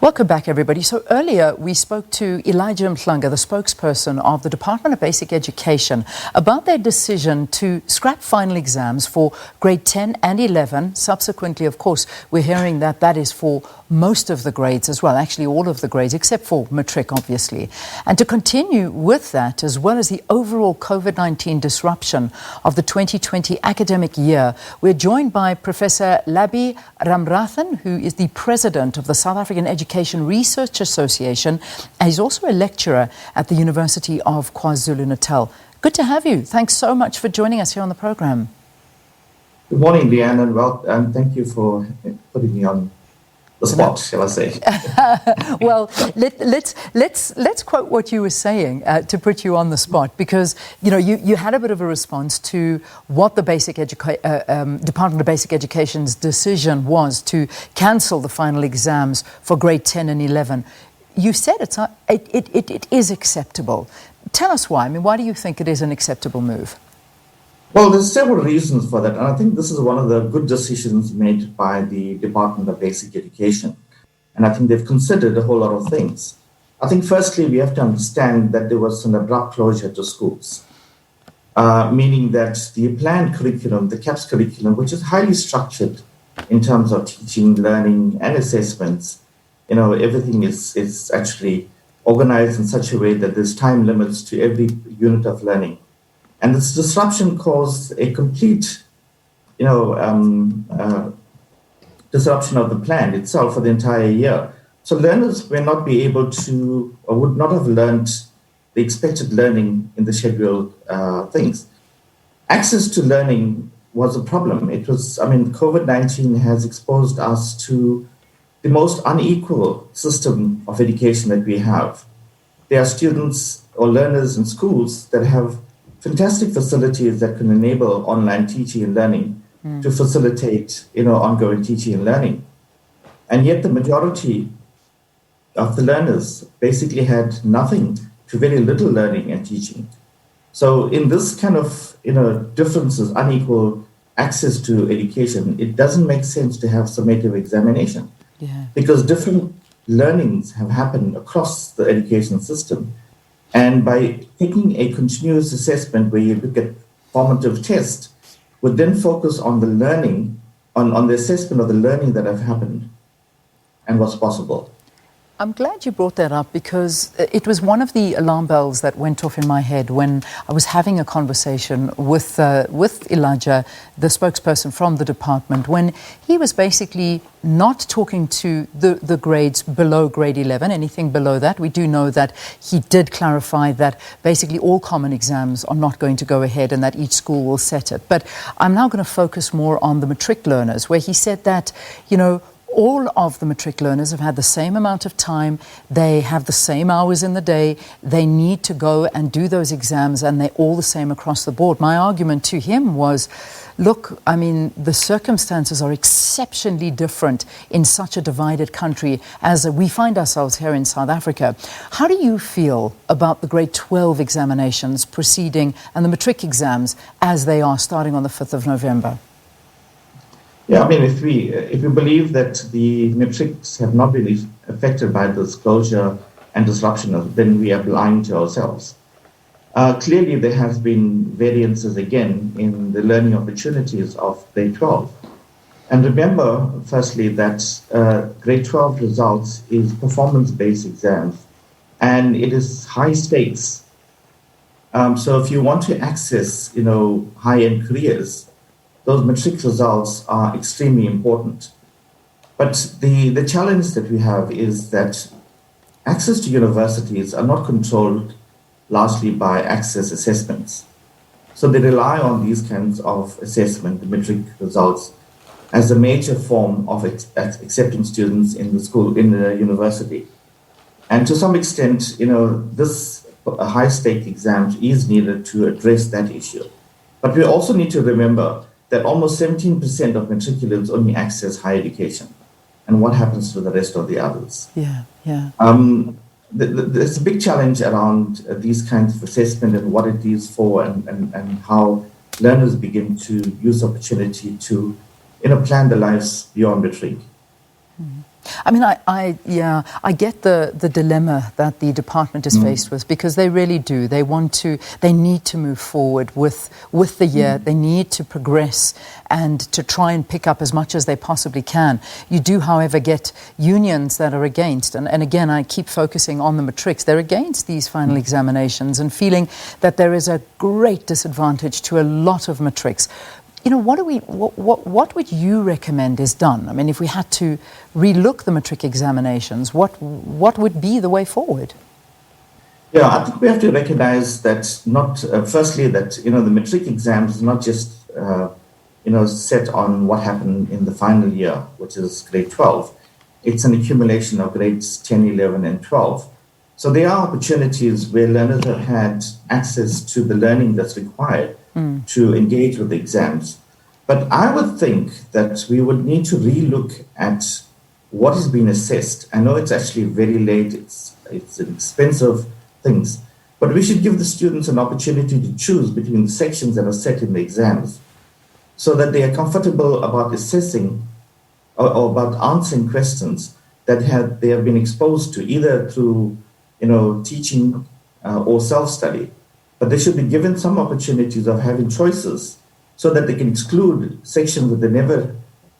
Welcome back, everybody. So earlier we spoke to Elijah Mhlanga, the spokesperson of the Department of Basic Education, about their decision to scrap final exams for grade 10 and 11. Subsequently, of course, we're hearing that that is for most of the grades as well, actually all of the grades, except for matric, obviously. And to continue with that, as well as the overall COVID-19 disruption of the 2020 academic year, we're joined by Professor Labby Ramrathan, who is the president of the South African Education Research Association, and he's also a lecturer at the University of KwaZulu-Natal. Good to have you. Thanks so much for joining us here on the program. Good morning, Leanne, and thank you for putting me on the spot, shall I say. Well, let's quote what you were saying to put you on the spot, because you had a bit of a response to what the Department of Basic Education's decision was to cancel the final exams for grade 10 and 11. You said it is acceptable. Tell us why. I mean, why do you think it is an acceptable move? Well, there's several reasons for that, and I think this is one of the good decisions made by the Department of Basic Education. And I think they've considered a whole lot of things. I think firstly, we have to understand that there was an abrupt closure to schools, meaning that the planned curriculum, the CAPS curriculum, which is highly structured in terms of teaching, learning, and assessments, everything is actually organized in such a way that there's time limits to every unit of learning. And this disruption caused a complete, disruption of the plan itself for the entire year. So learners will not be able to, or would not have learned the expected learning in the scheduled things. Access to learning was a problem. COVID-19 has exposed us to the most unequal system of education that we have. There are students or learners in schools that have fantastic facilities that can enable online teaching and learning to facilitate, ongoing teaching and learning. And yet the majority of the learners basically had nothing to very little learning and teaching. So in this kind of, differences, unequal access to education, it doesn't make sense to have summative examination because different learnings have happened across the education system. And by taking a continuous assessment where you look at formative tests, would then focus on the learning, on the assessment of the learning that have happened and what's possible. I'm glad you brought that up, because it was one of the alarm bells that went off in my head when I was having a conversation with Elijah, the spokesperson from the department, when he was basically not talking to the grades below grade 11, anything below that. We do know that he did clarify that basically all common exams are not going to go ahead and that each school will set it. But I'm now going to focus more on the matric learners, where he said that, all of the matric learners have had the same amount of time, they have the same hours in the day, they need to go and do those exams, and they're all the same across the board. My argument to him was, look, the circumstances are exceptionally different in such a divided country as we find ourselves here in South Africa. How do you feel about the grade 12 examinations proceeding and the matric exams as they are starting on the 5th of November? Yeah, if we believe that the matrics have not been affected by this closure and disruption, then we are blind to ourselves. Clearly, there has been variances again in the learning opportunities of grade 12. And remember, firstly, that grade 12 results is performance-based exams, and it is high stakes. So if you want to access, high-end careers, those matric results are extremely important. But the challenge that we have is that access to universities are not controlled largely by access assessments. So they rely on these kinds of assessment, the matric results, as a major form of accepting students in the school, in the university. And to some extent, this high-stake exam is needed to address that issue. But we also need to remember that almost 17% of matriculants only access higher education. And what happens to the rest of the others? There's a big challenge around these kinds of assessment and what it is for, and how learners begin to use opportunity to plan their lives beyond matric. I mean, I get the dilemma that the department is faced with, because they really do. They need to move forward with the year. They need to progress and to try and pick up as much as they possibly can. You do, however, get unions that are against, and again, I keep focusing on the matrics. They're against these final examinations and feeling that there is a great disadvantage to a lot of matrics. You know, what would you recommend is done? I mean, if we had to relook the matric examinations, what would be the way forward? Yeah, I think we have to recognize that firstly, that, the matric exams is not just, set on what happened in the final year, which is grade 12. It's an accumulation of grades 10, 11, and 12. So there are opportunities where learners have had access to the learning that's required to engage with the exams. But I would think that we would need to relook at what is being assessed. I know it's actually very late, it's an expensive things, but we should give the students an opportunity to choose between the sections that are set in the exams so that they are comfortable about assessing or about answering questions that they have been exposed to either through teaching or self-study. But they should be given some opportunities of having choices so that they can exclude sections that they never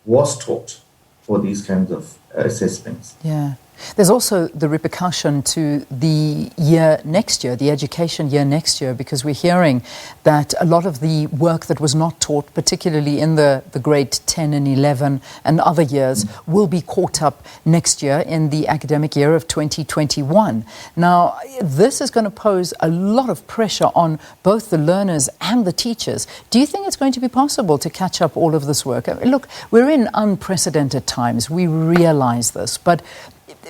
was taught for these kinds of assessments. Yeah. There's also the repercussion to the year next year, the education year next year, because we're hearing that a lot of the work that was not taught, particularly in the grade 10 and 11 and other years, will be caught up next year in the academic year of 2021. Now, this is going to pose a lot of pressure on both the learners and the teachers. Do you think it's going to be possible to catch up all of this work? I mean, look, we're in unprecedented times. We realize this, but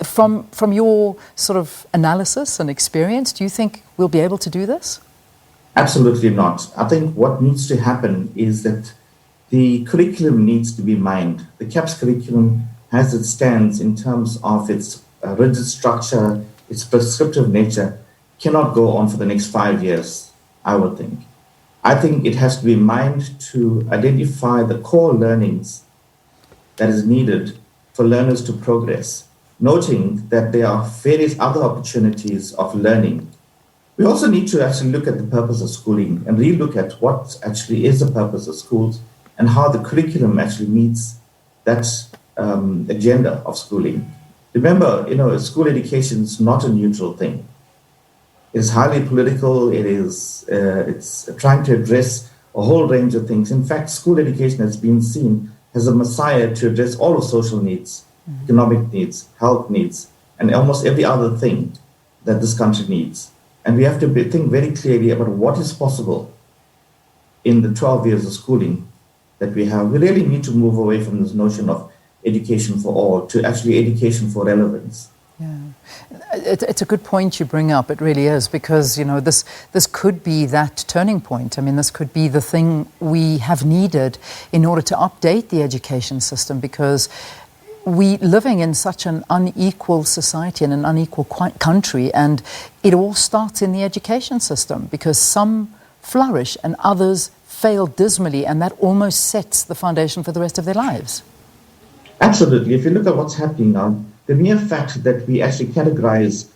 from your sort of analysis and experience, do you think we'll be able to do this? Absolutely not. I think what needs to happen is that the curriculum needs to be mined. The CAPS curriculum, as it stands in terms of its rigid structure, its prescriptive nature, cannot go on for the next 5 years, I would think. I think it has to be mined to identify the core learnings that is needed for learners to progress, noting that there are various other opportunities of learning. We also need to actually look at the purpose of schooling and relook at what actually is the purpose of schools and how the curriculum actually meets that agenda of schooling. Remember, school education is not a neutral thing. It's highly political. It's trying to address a whole range of things. In fact, school education has been seen as a messiah to address all of social needs, economic needs, health needs, and almost every other thing that this country needs. And we have to think very clearly about what is possible in the 12 years of schooling that we have. We really need to move away from this notion of education for all to actually education for relevance. Yeah, it's a good point you bring up. It really is, because this could be that turning point. I mean, this could be the thing we have needed in order to update the education system, because we living in such an unequal society and an unequal country, and it all starts in the education system, because some flourish and others fail dismally, and that almost sets the foundation for the rest of their lives. Absolutely. If you look at what's happening now, the mere fact that we actually categorize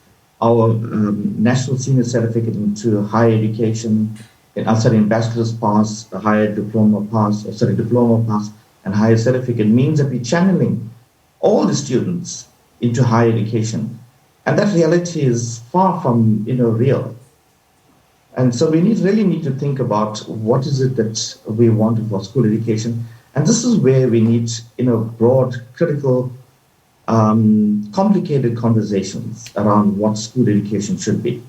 our national senior certificate into higher education, in bachelor's pass, a higher diploma pass, diploma pass, and higher certificate means that we're channeling all the students into higher education. And that reality is far from real. And so we really need to think about what is it that we want for school education. And this is where we need broad, critical, complicated conversations around what school education should be.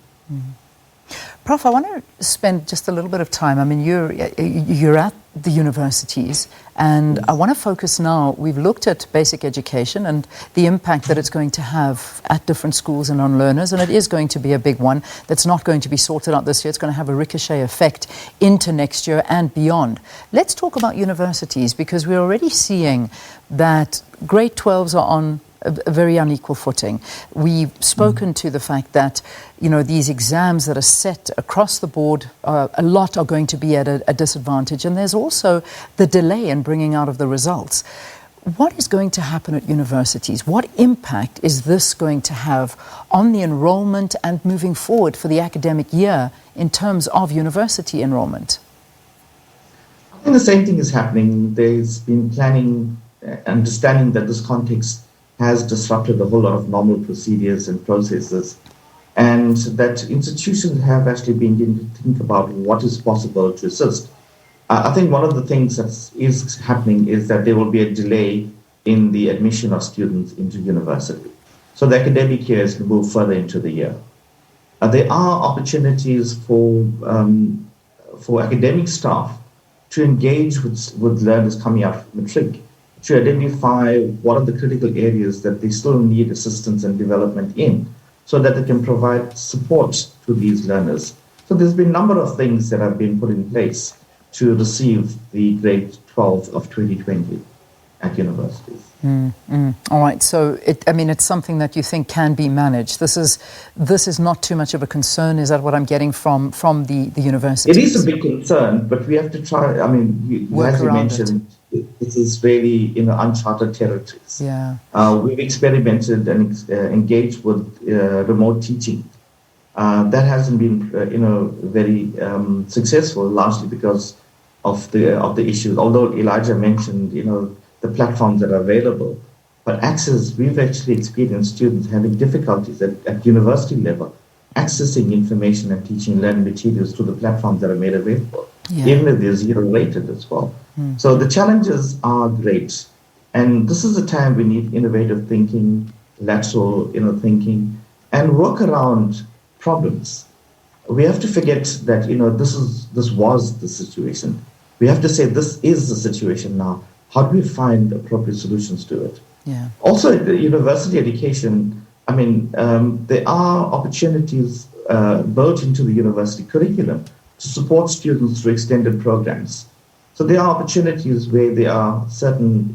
Prof, I want to spend just a little bit of time. I mean, you're at the universities, and I want to focus now. We've looked at basic education and the impact that it's going to have at different schools and on learners, and it is going to be a big one that's not going to be sorted out this year. It's going to have a ricochet effect into next year and beyond. Let's talk about universities, because we're already seeing that grade 12s are on a very unequal footing. We've spoken to the fact that, these exams that are set across the board, a lot are going to be at a disadvantage. And there's also the delay in bringing out of the results. What is going to happen at universities? What impact is this going to have on the enrollment and moving forward for the academic year in terms of university enrollment? I think the same thing is happening. There's been planning, understanding that this context has disrupted a whole lot of normal procedures and processes, and that institutions have actually been beginning to think about what is possible to assist. I think one of the things that is happening is that there will be a delay in the admission of students into university. So the academic year is to move further into the year. There are opportunities for academic staff to engage with learners coming out of matric, to identify what are the critical areas that they still need assistance and development in, so that they can provide support to these learners. So there's been a number of things that have been put in place to receive the grade 12 of 2020 at universities. All right, so it's something that you think can be managed. This is not too much of a concern. Is that what I'm getting from the universities? It is a big concern, but we have to try. I mean, as you mentioned, this is really uncharted territories. Yeah. We've experimented and engaged with remote teaching. That hasn't been very successful, largely because of the issues. Although Elijah mentioned the platforms that are available, but access, we've actually experienced students having difficulties at university level accessing information and teaching learning materials through the platforms that are made available, even if they're zero rated as well. So the challenges are great, and this is a time we need innovative thinking, lateral thinking, and work around problems. We have to forget that this was the situation. We have to say this is the situation now. How do we find appropriate solutions to it? Yeah. Also, at the university education, there are opportunities built into the university curriculum to support students through extended programs. So there are opportunities where there are certain,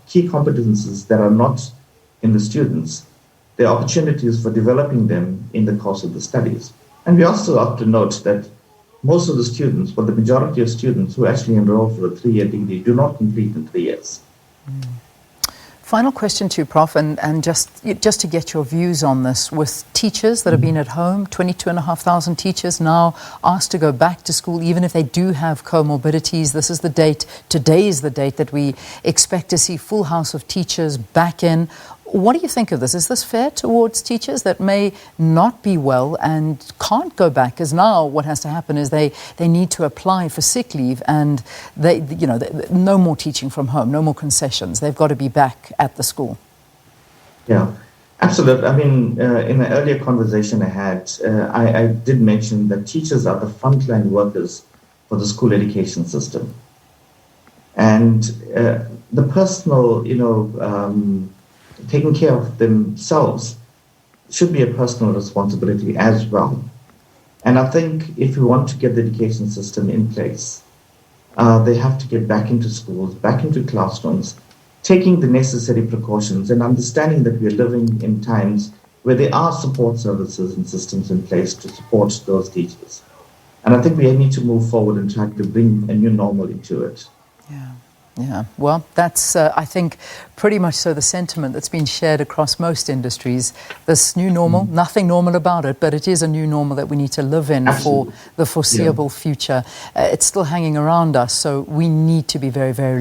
key competences that are not in the students. There are opportunities for developing them in the course of the studies. And we also have to note that most of the students, the majority of students who actually enroll for a 3-year degree do not complete in 3 years. Final question to you, Prof, and just to get your views on this, with teachers that have been at home, 22,500 teachers now asked to go back to school, even if they do have comorbidities. This is the date, today is the date that we expect to see full house of teachers back in. What do you think of this? Is this fair towards teachers that may not be well and can't go back? Because now what has to happen is they need to apply for sick leave, and no more teaching from home, no more concessions. They've got to be back at the school. Yeah, absolutely. In an earlier conversation I had, I did mention that teachers are the frontline workers for the school education system. And the personal, taking care of themselves should be a personal responsibility as well. And I think if we want to get the education system in place, they have to get back into schools, back into classrooms, taking the necessary precautions and understanding that we're living in times where there are support services and systems in place to support those teachers. And I think we need to move forward and try to bring a new normal into it. Yeah, well, that's, I think, pretty much so the sentiment that's been shared across most industries. This new normal, nothing normal about it, but it is a new normal that we need to live in for the foreseeable future. It's still hanging around us, so we need to be very, very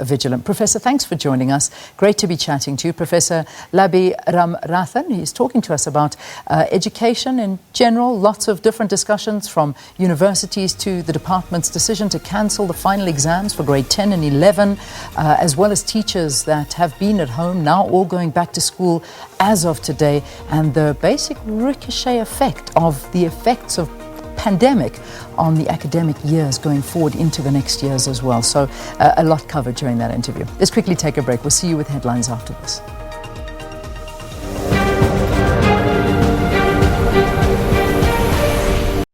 vigilant. Professor, thanks for joining us. Great to be chatting to you. Professor Labby Ramrathan, he's talking to us about education in general, lots of different discussions from universities to the department's decision to cancel the final exams for grade 10 and 11, as well as teachers that have been at home, now all going back to school as of today, and the basic ricochet effect of the effects of pandemic on the academic years going forward into the next years as well. So a lot covered during that interview. Let's quickly take a break. We'll see you with headlines after this.